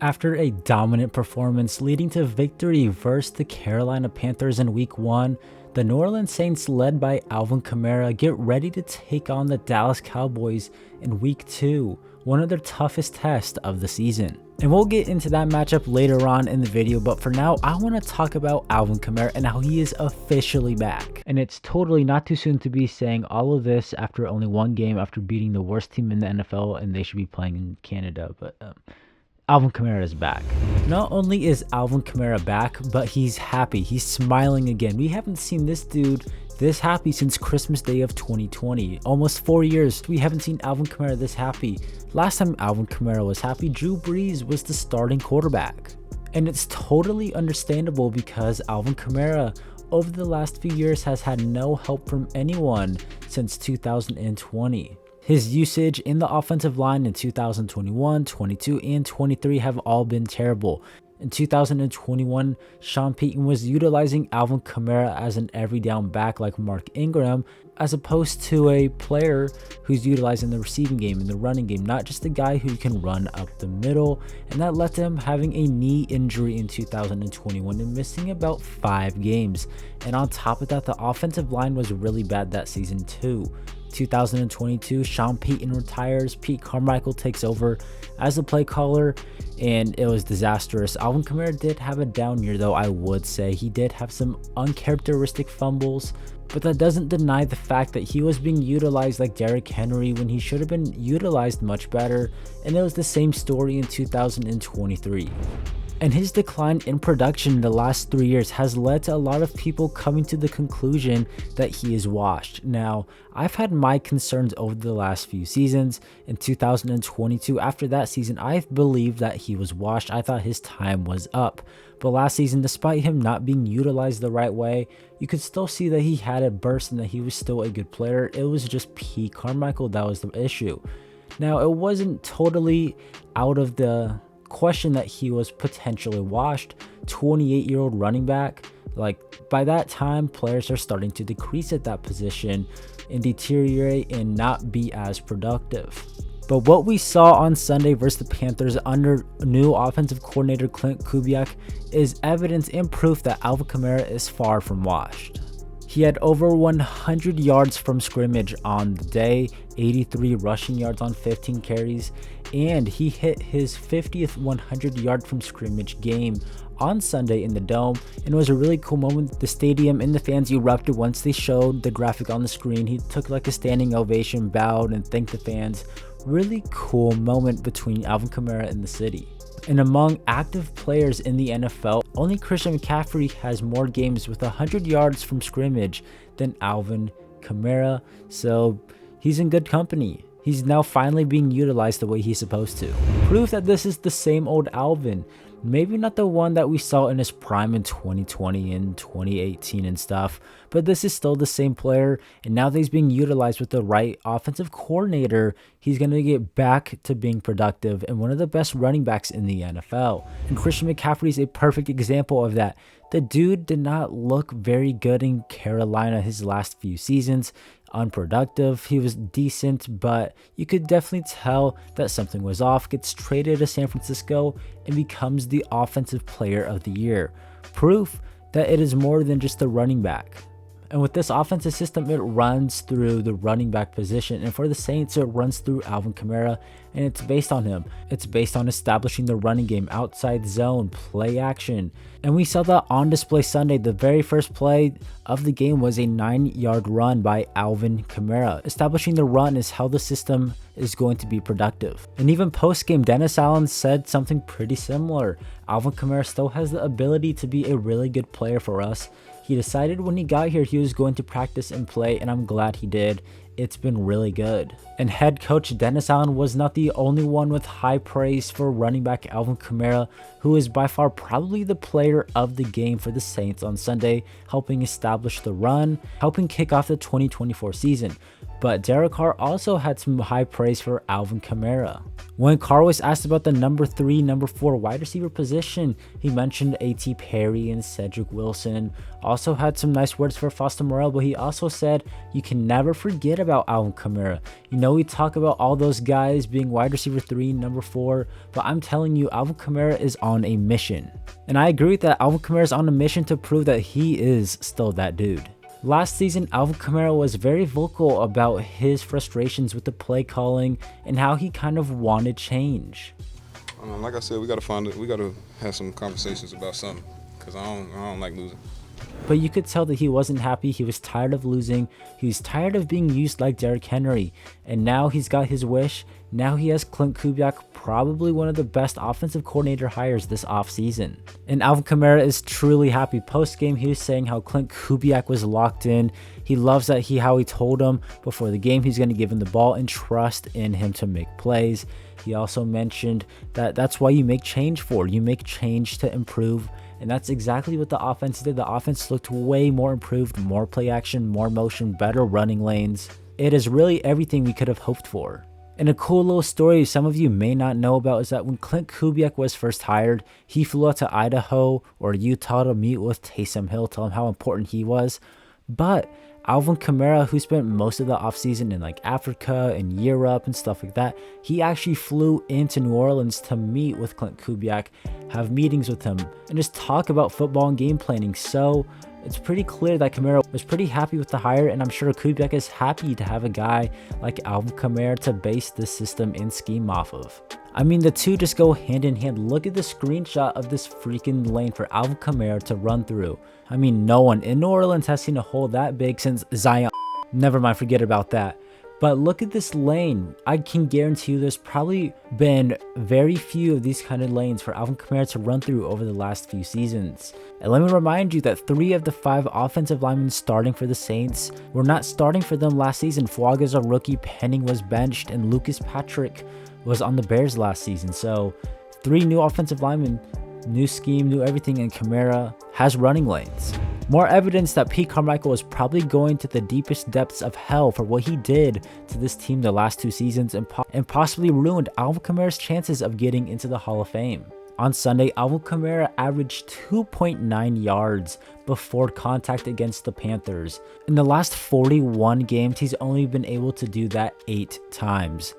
After a dominant performance leading to victory versus the Carolina Panthers in Week 1, the New Orleans Saints, led by Alvin Kamara, get ready to take on the Dallas Cowboys in Week 2, one of their toughest tests of the season. And we'll get into that matchup later on in the video, but for now, I want to talk about Alvin Kamara and how he is officially back. And it's totally not too soon to be saying all of this after only one game after beating the worst team in the NFL, and they should be playing in Canada, but Alvin Kamara is back. Not only is Alvin Kamara back, but he's happy. He's smiling again. We haven't seen this dude this happy since Christmas Day of 2020. Almost 4 years, we haven't seen Alvin Kamara this happy. Last time Alvin Kamara was happy, Drew Brees was the starting quarterback. And it's totally understandable because Alvin Kamara over the last few years has had no help from anyone since 2020. His usage in the offensive line in 2021, 22, and 23 have all been terrible. In 2021, Sean Payton was utilizing Alvin Kamara as an every down back like Mark Ingram, as opposed to a player who's utilizing the receiving game and the running game, not just a guy who can run up the middle. And that led to him having a knee injury in 2021 and missing about 5 games. And on top of that, the offensive line was really bad that season too. 2022, Sean Payton retires, Pete Carmichael takes over as the play caller, and it was disastrous. Alvin Kamara did have a down year though, I would say. He did have some uncharacteristic fumbles, but that doesn't deny the fact that he was being utilized like Derrick Henry when he should have been utilized much better, and it was the same story in 2023. And his decline in production in the last 3 years has led to a lot of people coming to the conclusion that he is washed. Now, I've had my concerns over the last few seasons. In 2022, after that season, I believed that he was washed. I thought his time was up. But last season, despite him not being utilized the right way, you could still see that he had a burst and that he was still a good player. It was just Pete Carmichael that was the issue. Now, it wasn't totally out of the question that he was potentially washed. 28-year-old running back, like by that time players are starting to decrease at that position and deteriorate and not be as productive. But what we saw on Sunday versus the Panthers under new offensive coordinator Klint Kubiak is evidence and proof that Alvin Kamara is far from washed. He had over 100 yards from scrimmage on the day, 83 rushing yards on 15 carries, and he hit his 50th 100 yard from scrimmage game on Sunday in the Dome, and it was a really cool moment. The stadium and the fans erupted once they showed the graphic on the screen. He took like a standing ovation, bowed, and thanked the fans. Really cool moment between Alvin Kamara and the city. And among active players in the NFL, only Christian McCaffrey has more games with 100 yards from scrimmage than Alvin Kamara, so he's in good company. He's now finally being utilized the way he's supposed to. Proof that this is the same old Alvin. Maybe not the one that we saw in his prime in 2020 and 2018 and stuff, but this is still the same player, and now that he's being utilized with the right offensive coordinator, he's going to get back to being productive and one of the best running backs in the NFL. And Christian McCaffrey is a perfect example of that. The dude did not look very good in Carolina his last few seasons. Unproductive, he was decent, but you could definitely tell that something was off. Gets traded to San Francisco and becomes the offensive player of the year. Proof that it is more than just a running back. And with this offensive system, it runs through the running back position. And for the Saints, it runs through Alvin Kamara, and it's based on him. It's based on establishing the running game, outside zone, play action. And we saw that on display Sunday. The very first play of the game was a 9-yard run by Alvin Kamara. Establishing the run is how the system is going to be productive. And even post-game, Dennis Allen said something pretty similar. Alvin Kamara still has the ability to be a really good player for us. He decided when he got here he was going to practice and play, and I'm glad he did. It's been really good. And head coach Dennis Allen was not the only one with high praise for running back Alvin Kamara, who is by far probably the player of the game for the Saints on Sunday, helping establish the run, helping kick off the 2024 season. But Derek Carr also had some high praise for Alvin Kamara. When Carr was asked about the number 3, number 4 wide receiver position, he mentioned A.T. Perry and Cedric Wilson. Also had some nice words for Foster Morel, but he also said you can never forget about Alvin Kamara. You know, we talk about all those guys being wide receiver 3, number 4, but I'm telling you, Alvin Kamara is on a mission. And I agree that Alvin Kamara is on a mission to prove that he is still that dude. Last season, Alvin Kamara was very vocal about his frustrations with the play calling and how he kind of wanted change. Like I said, we got to have some conversations about something, because I don't like losing. But you could tell that he wasn't happy. He was tired of losing. He was tired of being used like Derrick Henry. And now he's got his wish. Now he has Klint Kubiak, probably one of the best offensive coordinator hires this offseason. And Alvin Kamara is truly happy. Post-game, he was saying how Klint Kubiak was locked in. He loves that how he told him before the game he's going to give him the ball and trust in him to make plays. He also mentioned that that's why you make change for. You make change to improve. And that's exactly what the offense did. The offense looked way more improved, more play action, more motion, better running lanes. It is really everything we could have hoped for. And a cool little story some of you may not know about is that when Klint Kubiak was first hired, he flew out to Idaho or Utah to meet with Taysom Hill, tell him how important he was. But Alvin Kamara, who spent most of the offseason in like Africa and Europe and stuff like that, he actually flew into New Orleans to meet with Klint Kubiak, have meetings with him, and just talk about football and game planning. So it's pretty clear that Kamara was pretty happy with the hire, and I'm sure Kubiak is happy to have a guy like Alvin Kamara to base this system and scheme off of. I mean, the two just go hand in hand. Look at the screenshot of this freaking lane for Alvin Kamara to run through. I mean, no one in New Orleans has seen a hole that big since Zion. Never mind, forget about that. But look at this lane. I can guarantee you there's probably been very few of these kind of lanes for Alvin Kamara to run through over the last few seasons. And let me remind you that 3 of the 5 offensive linemen starting for the Saints were not starting for them last season. Fuaga's a rookie, Penning was benched, and Lucas Patrick was on the Bears last season. So 3 new offensive linemen, new scheme, new everything, and Kamara has running lanes. More evidence that Pete Carmichael is probably going to the deepest depths of hell for what he did to this team the last 2 seasons and possibly ruined Alvin Kamara's chances of getting into the Hall of Fame. On Sunday, Alvin Kamara averaged 2.9 yards before contact against the Panthers. In the last 41 games, he's only been able to do that 8 times.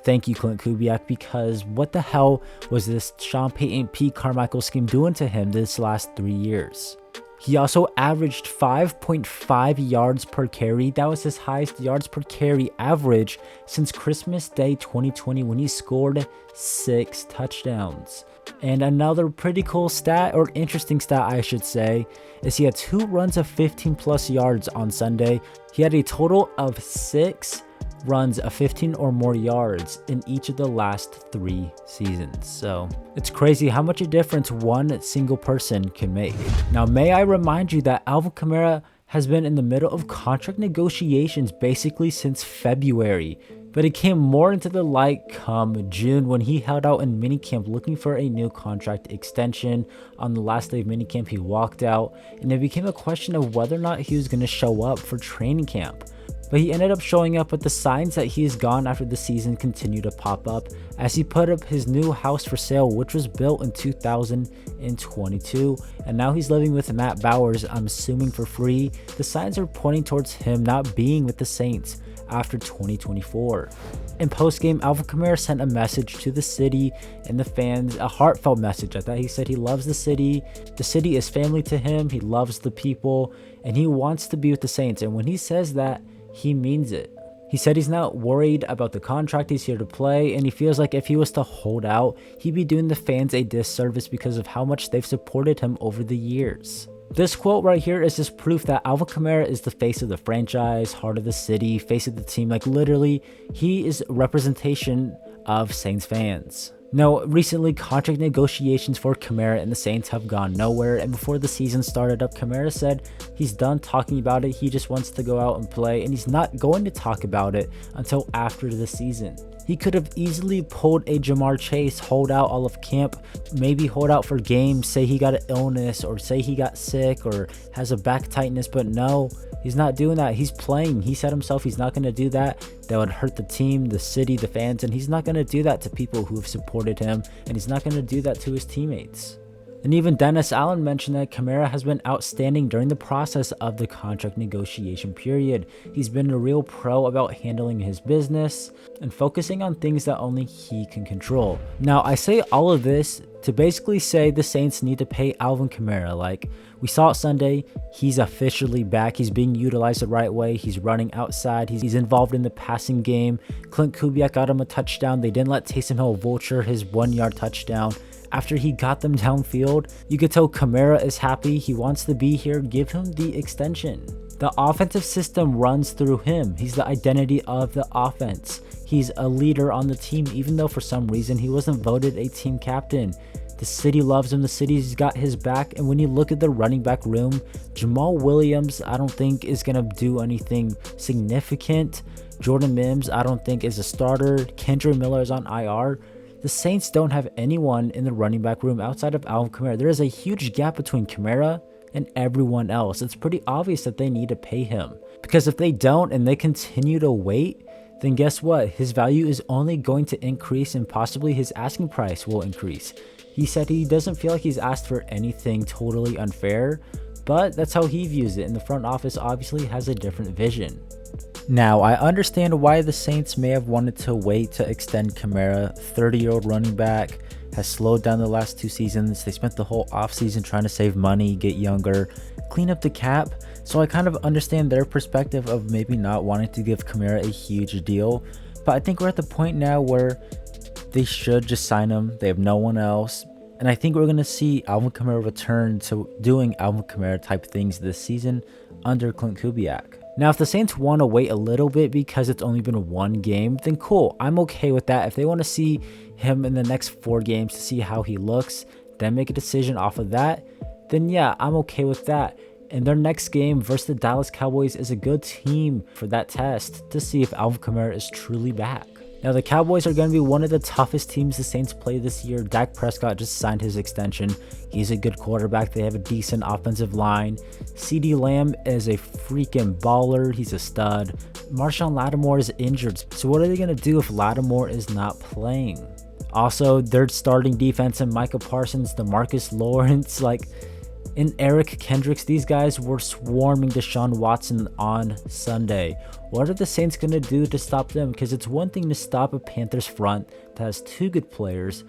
Thank you, Klint Kubiak, because what the hell was this Sean Payton Pete Carmichael scheme doing to him this last 3 years? He also averaged 5.5 yards per carry. That was his highest yards per carry average since Christmas Day 2020 when he scored 6 touchdowns. And another pretty cool stat, or interesting stat I should say, is he had 2 runs of 15 plus yards on Sunday. He had a total of 6 runs of 15 or more yards in each of the last 3 seasons. So it's crazy how much a difference one single person can make. Now, may I remind you that Alvin Kamara has been in the middle of contract negotiations basically since February, but it came more into the light come June when he held out in minicamp looking for a new contract extension. On the last day of minicamp, he walked out, and it became a question of whether or not he was going to show up for training camp. But he ended up showing up, but the signs that he is gone after the season continue to pop up as he put up his new house for sale, which was built in 2022, and now he's living with Matt Bowers, I'm assuming for free. The signs are pointing towards him not being with the Saints after 2024. In postgame, Alvin Kamara sent a message to the city and the fans, a heartfelt message at that. He said he loves the city is family to him, he loves the people, and he wants to be with the Saints. And when he says that, he means it. He said he's not worried about the contract, he's here to play, and he feels like if he was to hold out, he'd be doing the fans a disservice because of how much they've supported him over the years. This quote right here is just proof that Alvin Kamara is the face of the franchise, heart of the city, face of the team. Like literally, he is a representation of Saints fans. Now, recently, contract negotiations for Kamara and the Saints have gone nowhere, and before the season started up, Kamara said he's done talking about it, he just wants to go out and play, and he's not going to talk about it until after the season. He could have easily pulled a Jamar Chase, hold out all of camp, maybe hold out for games, say he got an illness, or say he got sick, or has a back tightness, but no, he's not doing that. He's playing. He said himself he's not going to do that. That would hurt the team, the city, the fans, and he's not going to do that to people who have supported him, and he's not going to do that to his teammates. And even Dennis Allen mentioned that Kamara has been outstanding during the process of the contract negotiation period. He's been a real pro about handling his business and focusing on things that only he can control. Now, I say all of this to basically say the Saints need to pay Alvin Kamara. Like, we saw it Sunday, he's officially back. He's being utilized the right way. He's running outside. He's involved in the passing game. Klint Kubiak got him a touchdown. They didn't let Taysom Hill vulture his 1-yard touchdown. After he got them downfield, you could tell Kamara is happy. He wants to be here. Give him the extension. The offensive system runs through him. He's the identity of the offense. He's a leader on the team, even though for some reason he wasn't voted a team captain. The city loves him. The city's got his back. And when you look at the running back room, Jamal Williams, I don't think is going to do anything significant. Jordan Mims, I don't think is a starter. Kendra Miller is on IR. The Saints don't have anyone in the running back room outside of Alvin Kamara. There is a huge gap between Kamara and everyone else. It's pretty obvious that they need to pay him. Because if they don't and they continue to wait, then guess what? His value is only going to increase and possibly his asking price will increase. He said he doesn't feel like he's asked for anything totally unfair, but that's how he views it, and the front office obviously has a different vision. Now, I understand why the Saints may have wanted to wait to extend Kamara. 30-year-old running back, has slowed down the last 2 seasons. They spent the whole offseason trying to save money, get younger, clean up the cap. So I kind of understand their perspective of maybe not wanting to give Kamara a huge deal. But I think we're at the point now where they should just sign him. They have no one else. And I think we're going to see Alvin Kamara return to doing Alvin Kamara type things this season under Klint Kubiak. Now, if the Saints want to wait a little bit because it's only been 1 game, then cool. I'm okay with that. If they want to see him in the next 4 games to see how he looks, then make a decision off of that, then yeah, I'm okay with that. And their next game versus the Dallas Cowboys is a good team for that test to see if Alvin Kamara is truly back. Now, the Cowboys are going to be one of the toughest teams the Saints play this year. Dak Prescott just signed his extension. He's a good quarterback. They have a decent offensive line. CeeDee Lamb is a freaking baller. He's a stud. Marshawn Lattimore is injured. So what are they going to do if Lattimore is not playing? Also, their starting defense and Micah Parsons, DeMarcus Lawrence, and Eric Kendricks, these guys were swarming Deshaun Watson on Sunday. What are the Saints going to do to stop them? Because it's one thing to stop a Panthers front that has 2 good players,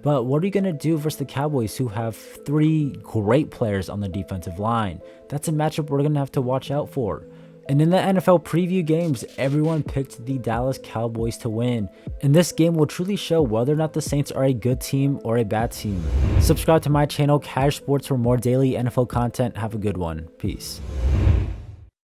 but what are you going to do versus the Cowboys who have 3 great players on the defensive line? That's a matchup we're going to have to watch out for. And in the NFL preview games, everyone picked the Dallas Cowboys to win. And this game will truly show whether or not the Saints are a good team or a bad team. Subscribe to my channel, Cash Sports, for more daily NFL content. Have a good one. Peace.